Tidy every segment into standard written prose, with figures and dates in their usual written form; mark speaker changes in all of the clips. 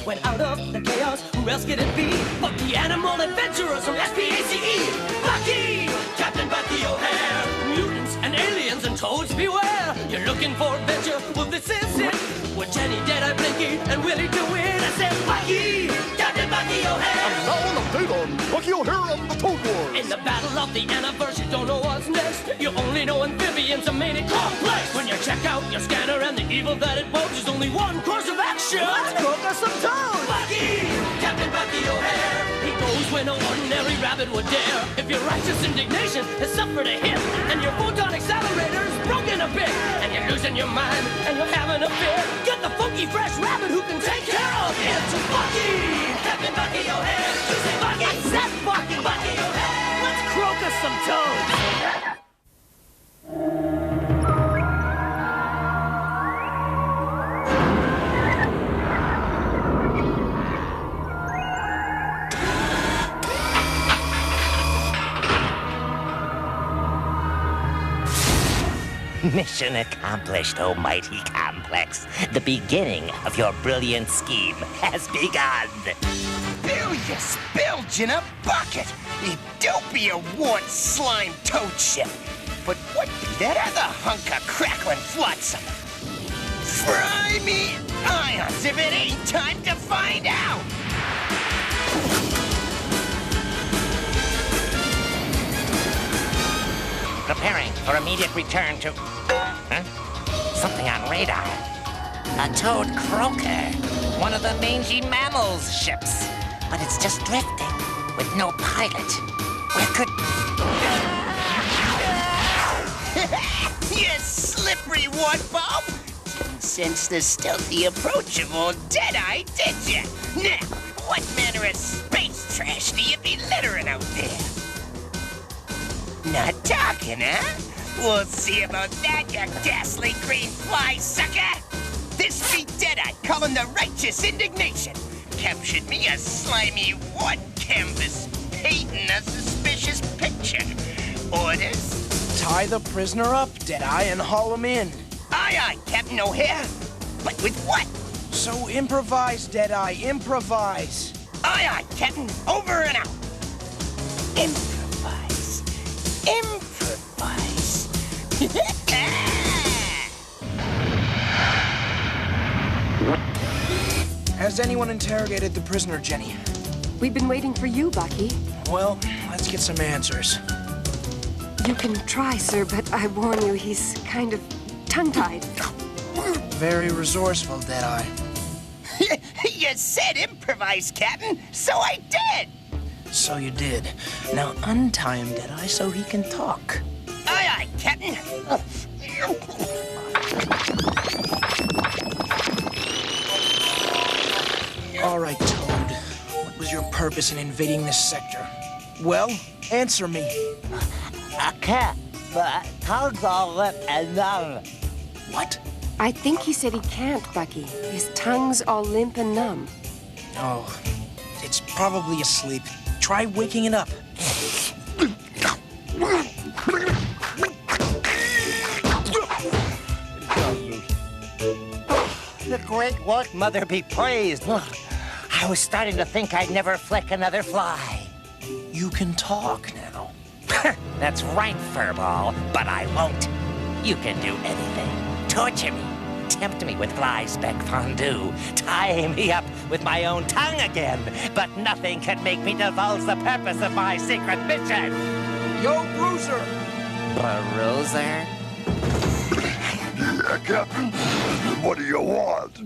Speaker 1: went out of the chaos. Who else could it be but the animal adventurers from SPACE? Bucky! Captain Bucky O'Hare! Mutants and aliens and toads beware! You're looking for adventure? Well, this is it! With Jenny, Deadeye, Blinky, and Willie to win. I said, Bucky! Captain Bucky O'Hare!
Speaker 2: And now an update on Bucky O'Hare and the Toad Wars.
Speaker 1: In the battle of the universe, you don't know what's next. You only know amphibians are made in Komplex. When you check out your scanner and the evil that it poses, there's only one course of action. Let's cook us some toads! Bucky! Captain Bucky O'Hare! He goes when no ordinary rabbit would dare. If your righteous indignation has suffered a hit, and your photon accelerator's broken a bit, and you're losing your mind, and you're having a fear, get the funky fresh rabbit who can take care of it. Bucky! Captain Bucky O'Hare! You say Bucky! I said Bucky! Bucky O'Hare! Let's croak us some toads!
Speaker 3: Mission accomplished, oh mighty Komplex. The beginning of your brilliant scheme has begun.
Speaker 4: Bill, you spilled in a bucket. You dopey award slime toad ship. But what be that other hunk of crackling flotsam? Fry me ions if it ain't time to find out.
Speaker 3: Preparing for immediate return to... Something on radar. A toad croaker. One of the mangy mammals ships. But it's just drifting with no pilot. Where could...
Speaker 4: You slippery one, Bob. Didn't sense the stealthy approach of old Deadeye, did you? Now, what manner of space trash do you be littering out there? Not talking, huh? We'll see about that, you ghastly green fly sucker! This be Deadeye calling the righteous indignation. Captured me a slimy one canvas, painting a suspicious picture. Orders?
Speaker 5: Tie the prisoner up, Deadeye, and haul him in.
Speaker 4: Aye, aye, Captain O'Hare. But with what?
Speaker 5: So improvise, Deadeye, improvise.
Speaker 4: Aye, aye, Captain. Over and out. Improvise. Improvise.
Speaker 5: Has anyone interrogated the prisoner, Jenny?
Speaker 6: We've been waiting for you, Bucky.
Speaker 5: Well, let's get some answers.
Speaker 6: You can try, sir, but I warn you, he's kind of tongue-tied.
Speaker 5: Very resourceful, Deadeye.
Speaker 4: You said improvise, Captain, so I did.
Speaker 5: So you did. Now untie him, Deadeye, so he can talk.
Speaker 4: Aye, aye, Captain.
Speaker 5: All right, Toad. What was your purpose in invading this sector? Well, answer me.
Speaker 3: A cat, but tongues all lip and numb.
Speaker 5: What?
Speaker 6: I think he said he can't, Bucky. His tongue's all limp and numb.
Speaker 5: Oh, it's probably asleep. Try waking it up.
Speaker 3: The great work, Mother be praised. I was starting to think I'd never flick another fly.
Speaker 5: You can talk now.
Speaker 3: That's right, Furball, but I won't. You can do anything. Torture me, tempt me with fly speck fondue, tie me up with my own tongue again, but nothing can make me divulge the purpose of my secret mission.
Speaker 5: Yo, Bruiser!
Speaker 3: Bruiser?
Speaker 2: Yeah, Captain. What do you want?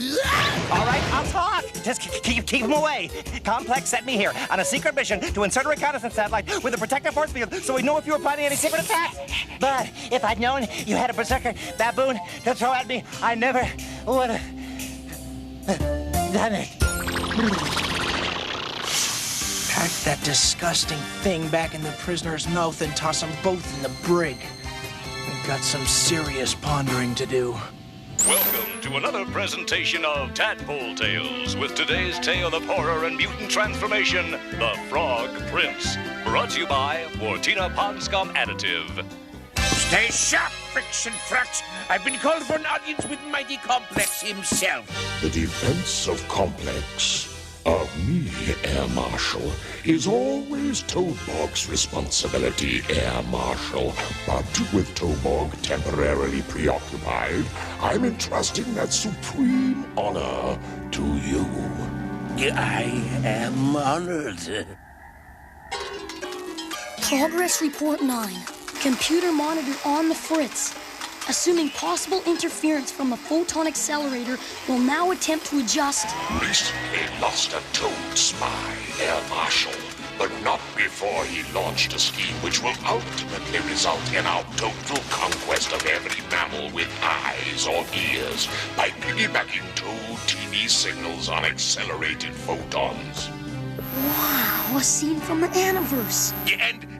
Speaker 3: All right, I'll talk. Just keep him away. Komplex sent me here on a secret mission to insert a reconnaissance satellite with a protective force field so we'd know if you were planning any secret attacks. But if I'd known you had a berserker baboon to throw at me, I never would have done it.
Speaker 5: Pack that disgusting thing back in the prisoner's mouth and toss them both in the brig. We've got some serious pondering to do.
Speaker 7: Welcome to another presentation of Tadpole Tales with today's tale of horror and mutant transformation, The Frog Prince. Brought to you by Wartina Pond Scum Additive.
Speaker 8: Stay sharp, Friction Frux. I've been called for an audience with mighty Komplex himself.
Speaker 2: The defense of Komplex.
Speaker 9: of me, Air Marshal, is always Toadbog's responsibility, Air Marshal. But with Toadbog temporarily preoccupied, I'm entrusting that supreme honor to you.
Speaker 8: I am honored.
Speaker 10: Progress Report 9. Computer monitor on the fritz. Assuming possible interference from a photon accelerator, will now attempt to adjust.
Speaker 9: Recently lost a Toad spy, Air Marshal, but not before he launched a scheme which will ultimately result in our total conquest of every mammal with eyes or ears by piggybacking Toad TV signals on accelerated photons.
Speaker 10: Wow, a scene from the Aniverse.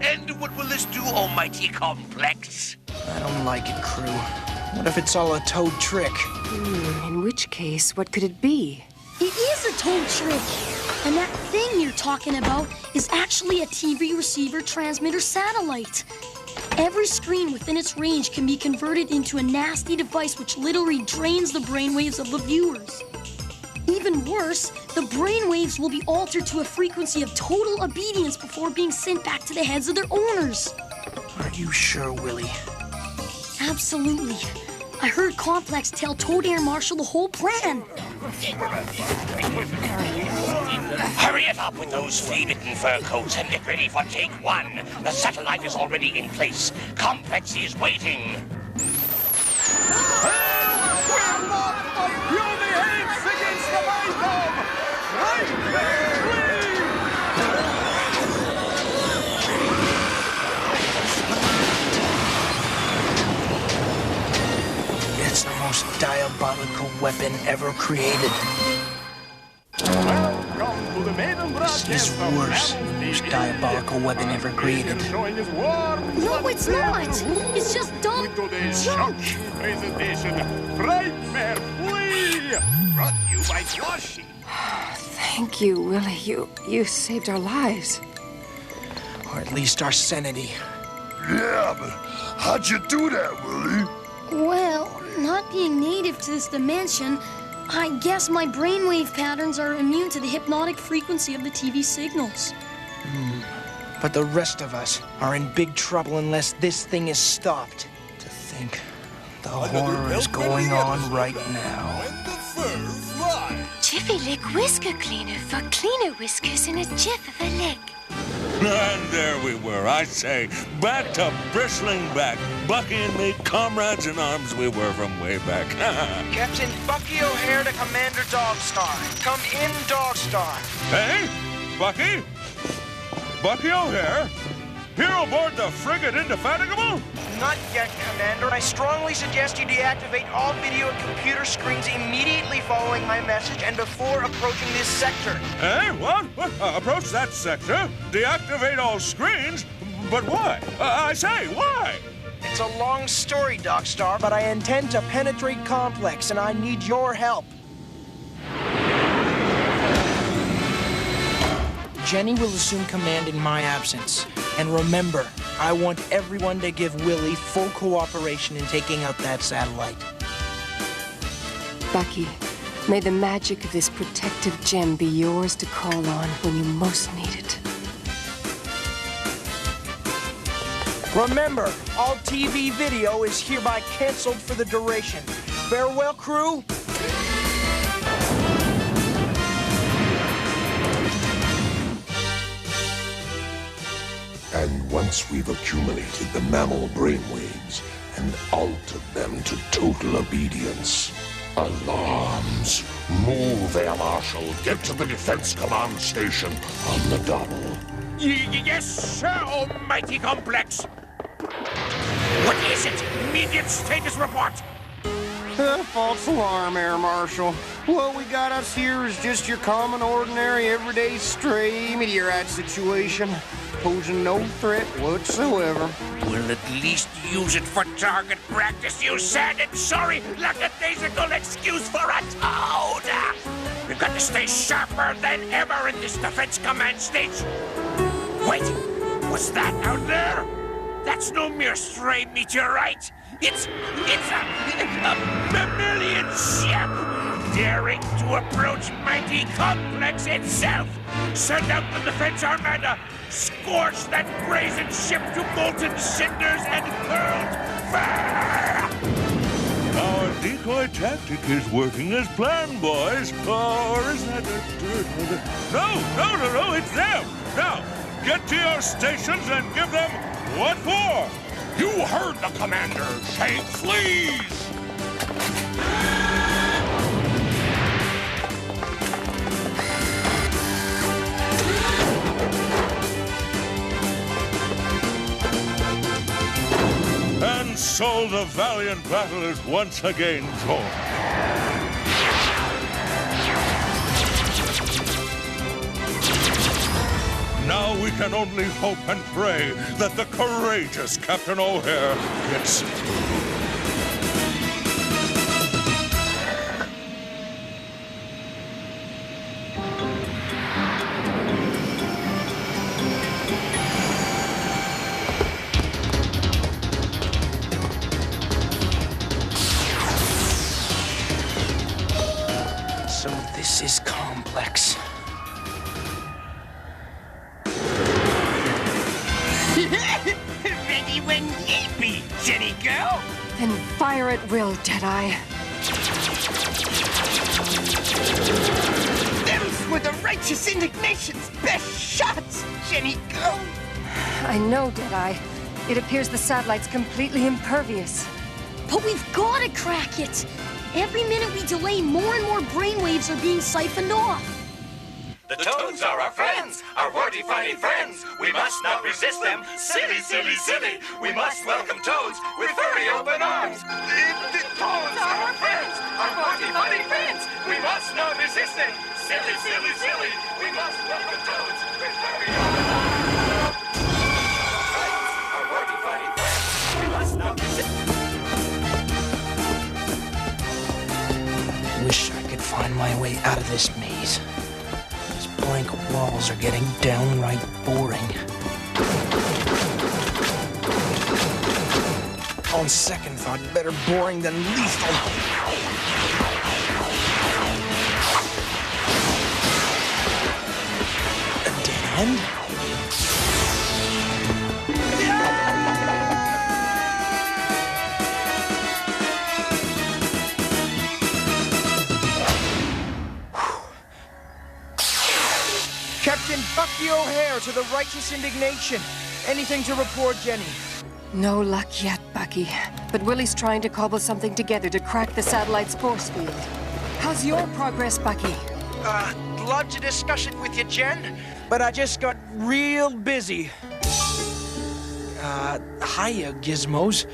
Speaker 8: And what will this do, almighty Komplex?
Speaker 5: I don't like it, crew. What if it's all a Toad trick?
Speaker 6: In which case, what could it be?
Speaker 10: It is a Toad trick. And that thing you're talking about is actually a TV receiver transmitter satellite. Every screen within its range can be converted into a nasty device which literally drains the brainwaves of the viewers. Even worse, the brainwaves will be altered to a frequency of total obedience before being sent back to the heads of their owners.
Speaker 5: Are you sure, Willie?
Speaker 10: Absolutely. I heard Komplex tell Toad Air Marshal the whole plan.
Speaker 8: Hurry it up with those flea-bitten fur coats and get ready for take 1. The satellite is already in place. Komplex is waiting.
Speaker 5: It's the most diabolical weapon ever created.
Speaker 2: Welcome to the maiden
Speaker 5: This is worse than the most diabolical weapon ever created.
Speaker 10: No, it's not. It's just dumb junk.
Speaker 2: Presentation, Frightmare Flea! Brought to you by Washi.
Speaker 6: Thank you, Willie. You saved our lives.
Speaker 5: Or at least our sanity.
Speaker 2: Yeah, but how'd you do that, Willie?
Speaker 10: Well, not being native to this dimension, I guess my brainwave patterns are immune to the hypnotic frequency of the TV signals.
Speaker 5: But the rest of us are in big trouble unless this thing is stopped. To think the horror is going on right now.
Speaker 11: Jiffy Lick Whisker Cleaner for cleaner whiskers in a jiff of a lick.
Speaker 12: And there we were, I say, back to bristling back. Bucky and me, comrades in arms we were from way back.
Speaker 3: Captain Bucky O'Hare to Commander Dogstar. Come in, Dogstar.
Speaker 12: Hey, Bucky? Bucky O'Hare? Here aboard the frigate Indefatigable?
Speaker 3: Not yet, Commander. I strongly suggest you deactivate all video and computer screens immediately following my message and before approaching this sector.
Speaker 12: Hey, what? Approach that sector? Deactivate all screens? But why? I say, why?
Speaker 3: It's a long story, Dogstar, but I intend to penetrate Komplex, and I need your help. Jenny will assume command in my absence. And remember, I want everyone to give Willie full cooperation in taking out that satellite.
Speaker 6: Bucky, may the magic of this protective gem be yours to call on when you most need it.
Speaker 3: Remember, all TV video is hereby canceled for the duration. Farewell, crew.
Speaker 9: And once we've accumulated the mammal brainwaves and altered them to total obedience, alarms. Move, Air Marshal. Get to the Defense Command Station on the double.
Speaker 8: Yes, sir, almighty Komplex. What is it? Immediate status report.
Speaker 13: False alarm, Air Marshal. What we got us here is just your common, ordinary, everyday stray meteorite situation, posing no threat whatsoever.
Speaker 8: We'll at least use it for target practice, you said, and sorry, lackadaisical excuse for a toad. We've got to stay sharper than ever in this Defense Command stage. Wait, what's that out there? That's no mere stray meteorite. It's a mammalian ship. daring to approach mighty Komplex itself. Send out the defense armada. Scorch that brazen ship to molten cinders and curled fur!
Speaker 12: Our decoy tactic is working as planned, boys. Or is that No, it's them! Now, get to your stations and give them what for?
Speaker 9: You heard the commander. Shake, please!
Speaker 12: And so the valiant battle is once again joined. Now we can only hope and pray that the courageous Captain O'Hare gets through.
Speaker 5: So this is Komplex.
Speaker 4: Ready when ye be, Jenny girl.
Speaker 6: Then fire at will, Deadeye.
Speaker 4: Them's were the righteous indignation's best shots, Jenny girl.
Speaker 6: I know, Deadeye. It appears the satellite's completely impervious.
Speaker 10: But we've got to crack it. Every minute we delay, more and more brainwaves are being siphoned off.
Speaker 3: The Toads are our friends, our warty-fighting friends. We must not resist them. Silly, silly, silly. We must welcome Toads with furry open arms. The Toads are our friends, our warty-fighting friends. We must not resist them. Silly, silly, silly. We must welcome Toads with furry open arms. Friends, our warty-fighting friends. We must not resist them.
Speaker 5: Wish I could find my way out of this maze. These blank walls are getting downright boring. On second thought, better boring than lethal. A dead end? Captain Bucky O'Hare to the righteous indignation. Anything to report, Jenny?
Speaker 6: No luck yet, Bucky. But Willie's trying to cobble something together to crack the satellite's force field. How's your progress, Bucky?
Speaker 5: Love to discuss it with you, Jen, but I just got real busy. Hiya, Gizmos.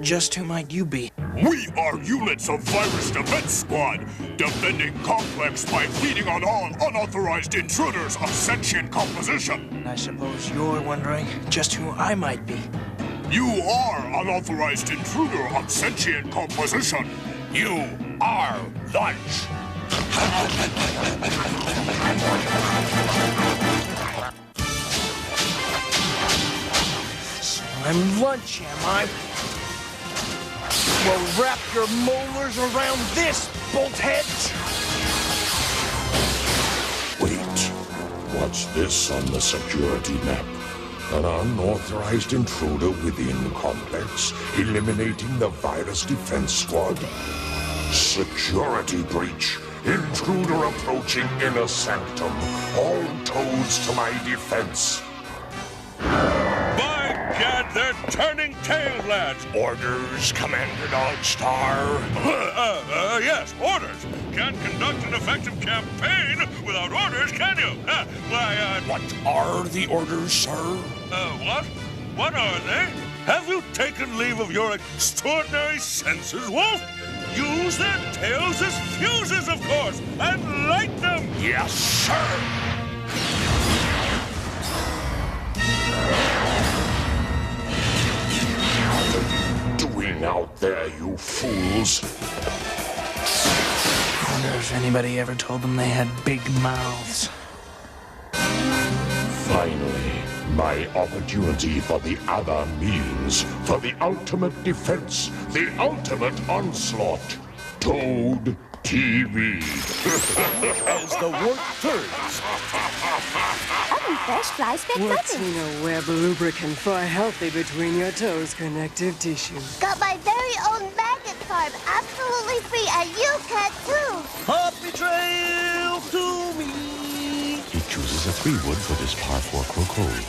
Speaker 5: Just who might you be?
Speaker 9: We are units of Virus Defense Squad, defending Komplex by feeding on all unauthorized intruders of sentient composition.
Speaker 5: I suppose you're wondering just who I might be.
Speaker 9: You are unauthorized intruder of sentient composition. You are lunch.
Speaker 5: So I'm lunch, am I? Well, wrap your molars around this, bolthead!
Speaker 9: Wait, what's this on the security map? An unauthorized intruder within Komplex, eliminating the Virus Defense Squad. Security breach. Intruder approaching inner sanctum. All Toads to my defense.
Speaker 12: By gad, they're turning tail, lads.
Speaker 9: Orders, Commander Dogstar.
Speaker 12: Yes, orders. Can't conduct an effective campaign without orders, can you?
Speaker 9: What are the orders, sir?
Speaker 12: What? What are they? Have you taken leave of your extraordinary senses, Wolf? Use their tails as fuses, of course, and light them!
Speaker 9: Yes, sir! What are you doing out there, you fools?
Speaker 5: I wonder if anybody ever told them they had big mouths.
Speaker 9: Finally, my opportunity for the other means, for the ultimate defense, the ultimate onslaught. Toad TV.
Speaker 12: As the work turns.
Speaker 11: Oven fresh flies back
Speaker 6: What's
Speaker 11: button.
Speaker 6: in a web lubricant for healthy between your toes connective tissue?
Speaker 11: Got my very own magnet farm, absolutely free, and you can too.
Speaker 1: Happy trail to me.
Speaker 14: He chooses a 3-wood for this par 4 croquet.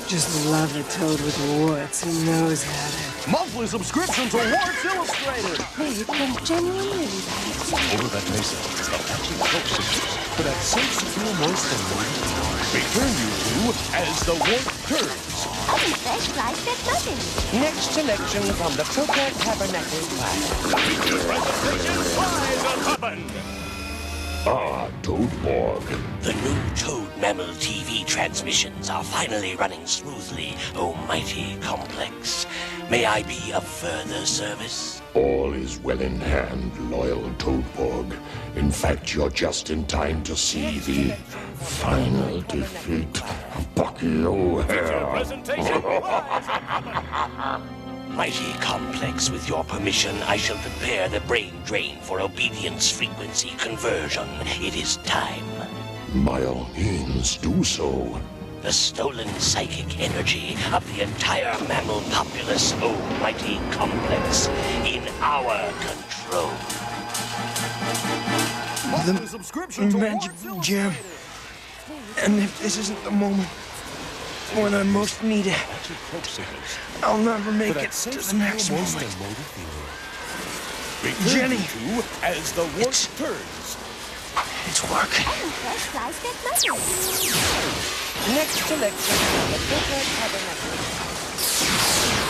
Speaker 6: Just love a toad with warts who knows how to.
Speaker 1: Monthly subscription to Warts Illustrated.
Speaker 6: Hey, it can genuinely be bad.
Speaker 14: Over that mesa is the patchy cloak scissors for that safe, secure, moist, and moist.
Speaker 12: Return you to As the Work Turns.
Speaker 11: Oven fresh flies back button.
Speaker 3: Next selection from the Croquet Tabernacle Choir.
Speaker 9: Ah, Toadborg.
Speaker 4: The new Toad Mammal TV transmissions are finally running smoothly, oh mighty Komplex. May I be of further service?
Speaker 9: All is well in hand, loyal Toadborg. In fact, you're just in time to see the final defeat of Bucky O'Hare.
Speaker 4: Mighty Komplex, with your permission, I shall prepare the brain drain for obedience frequency conversion. It is time.
Speaker 9: By all means, do so.
Speaker 4: The stolen psychic energy of the entire mammal populace, oh mighty Komplex, in our control.
Speaker 5: The
Speaker 1: Subscription to
Speaker 5: magic
Speaker 1: Warts
Speaker 5: gem. And if this isn't the moment when I most need it, I'll never make it to the next moment. Jenny!
Speaker 12: To As the Work Turns.
Speaker 5: It's working.
Speaker 11: Oven fresh flies back button.
Speaker 3: Next selection from the Croquet Tabernacle.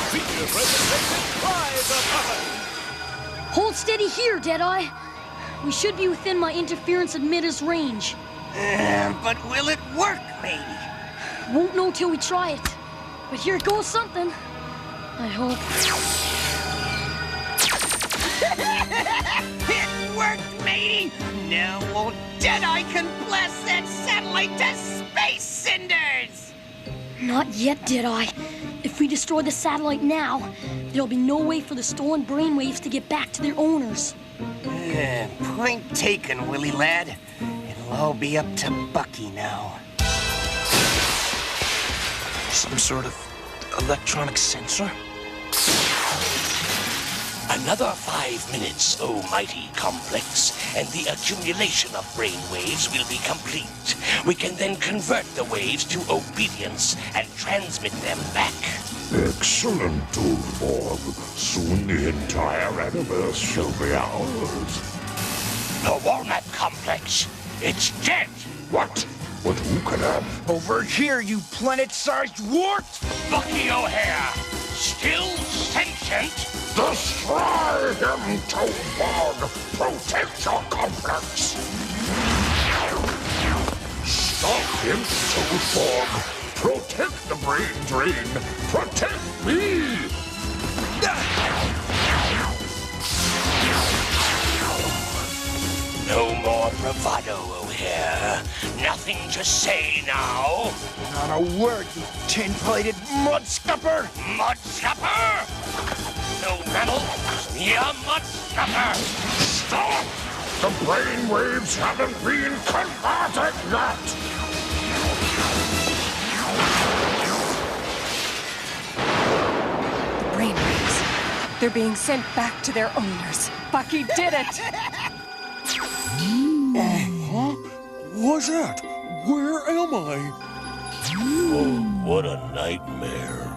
Speaker 12: Feature presentation by the Puppet.
Speaker 10: Hold steady here, Deadeye. We should be within my interference emitters range.
Speaker 4: But will it work, matey?
Speaker 10: Won't know till we try it. But here goes something. I hope.
Speaker 4: It worked, matey! Now old Deadeye can blast that satellite to space cinders!
Speaker 10: Not yet, Deadeye. If we destroy the satellite now, there'll be no way for the stolen brainwaves to get back to their owners.
Speaker 4: Point taken, Willie lad. It'll all be up to Bucky now.
Speaker 5: Some sort of electronic sensor?
Speaker 4: Another 5 minutes, oh mighty Komplex, and the accumulation of brainwaves will be complete. We can then convert the waves to obedience and transmit them back.
Speaker 9: Excellent, Toadborg. Soon the entire universe shall be ours.
Speaker 4: The Walnut Complex, it's dead!
Speaker 9: What? But who can have?
Speaker 5: Over here, you planet-sized wart!
Speaker 4: Bucky O'Hare, still sentient?
Speaker 9: Destroy him, Toadborg! Protect your complex! Stop him, Toadborg! Protect the brain drain! Protect me!
Speaker 4: No more bravado, O'Hare. Nothing to say now.
Speaker 5: Not a word, you tin-plated mudscupper!
Speaker 4: Mudscupper! No mammal, ya mudscupper!
Speaker 9: Stop! The brainwaves haven't been converted yet!
Speaker 6: The brainwaves. They're being sent back to their owners. Bucky did it!
Speaker 12: Huh? What's that? Where am I?
Speaker 4: Oh, what a nightmare.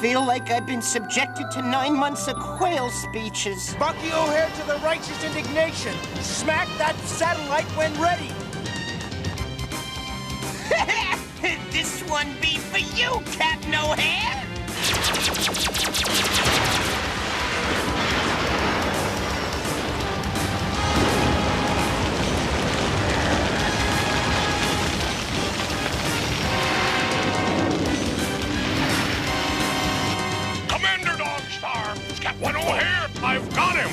Speaker 4: Feel like I've been subjected to 9 months of quail speeches.
Speaker 3: Bucky O'Hare to the righteous indignation. Smack that satellite when ready.
Speaker 4: This one be for you, Captain O'Hare!
Speaker 12: Commander Dogstar! Captain O'Hare! I've got him!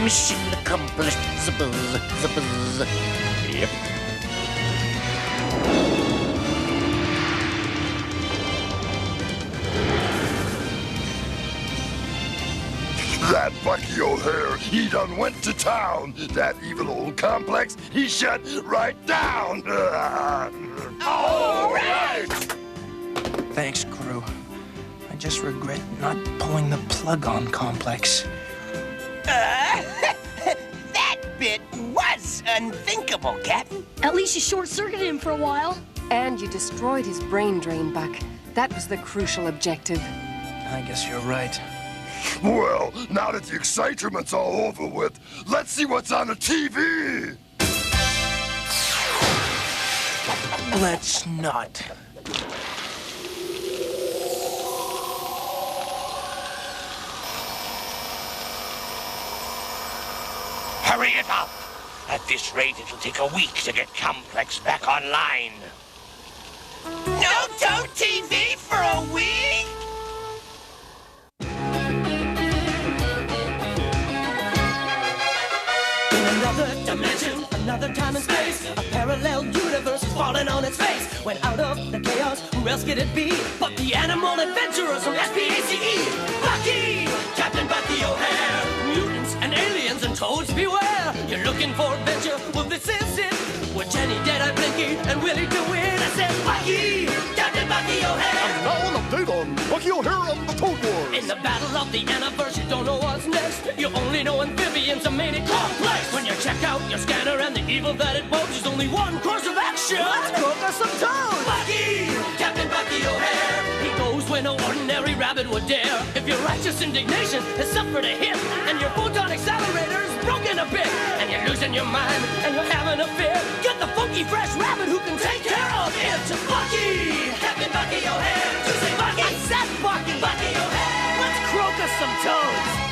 Speaker 4: Mission accomplished. Yep.
Speaker 15: Bucky O'Hare, he done went to town. That evil old Komplex, he shut right down. All right!
Speaker 5: Thanks, crew. I just regret not pulling the plug on Komplex.
Speaker 4: That bit was unthinkable, Captain.
Speaker 10: At least you short-circuited him for a while.
Speaker 6: And you destroyed his brain drain, Buck. That was the crucial objective.
Speaker 5: I guess you're right.
Speaker 15: Well, now that the excitement's all over with, let's see what's on the TV.
Speaker 5: Let's not.
Speaker 8: Hurry it up! At this rate, it'll take a week to get Komplex back online.
Speaker 4: No Toad TV for a week?
Speaker 1: In another dimension, another time and space, a parallel universe is falling on its face. When out of the chaos, who else could it be but the animal adventurers from SPACE? Bucky! Captain Bucky O'Hare! Mutants and aliens and toads beware! You're looking for adventure? Well, this is it! With Jenny, Deadeye, Blinky, and Willie to win. I said, Bucky! Captain Bucky O'Hare!
Speaker 15: Now an update on Bucky O'Hare and the Toad Wars.
Speaker 1: In the battle of the universe, you don't know what's next. You only know amphibians are made in Komplex. When you check out your scanner and the evil that it poses, there's only one course of action. Let's cook us some toads! Bucky! Captain Bucky O'Hare! He goes where no ordinary rabbit would dare. If your righteous indignation has suffered a hit, and your photon accelerator is broken a bit, and you're losing your mind, and you're having a fit, get the funky fresh rabbit who can take care of it. Bucky! Captain Bucky O'Hare! You say Bucky! I said Bucky! Bucky O'Hare! Let's croak us some toads!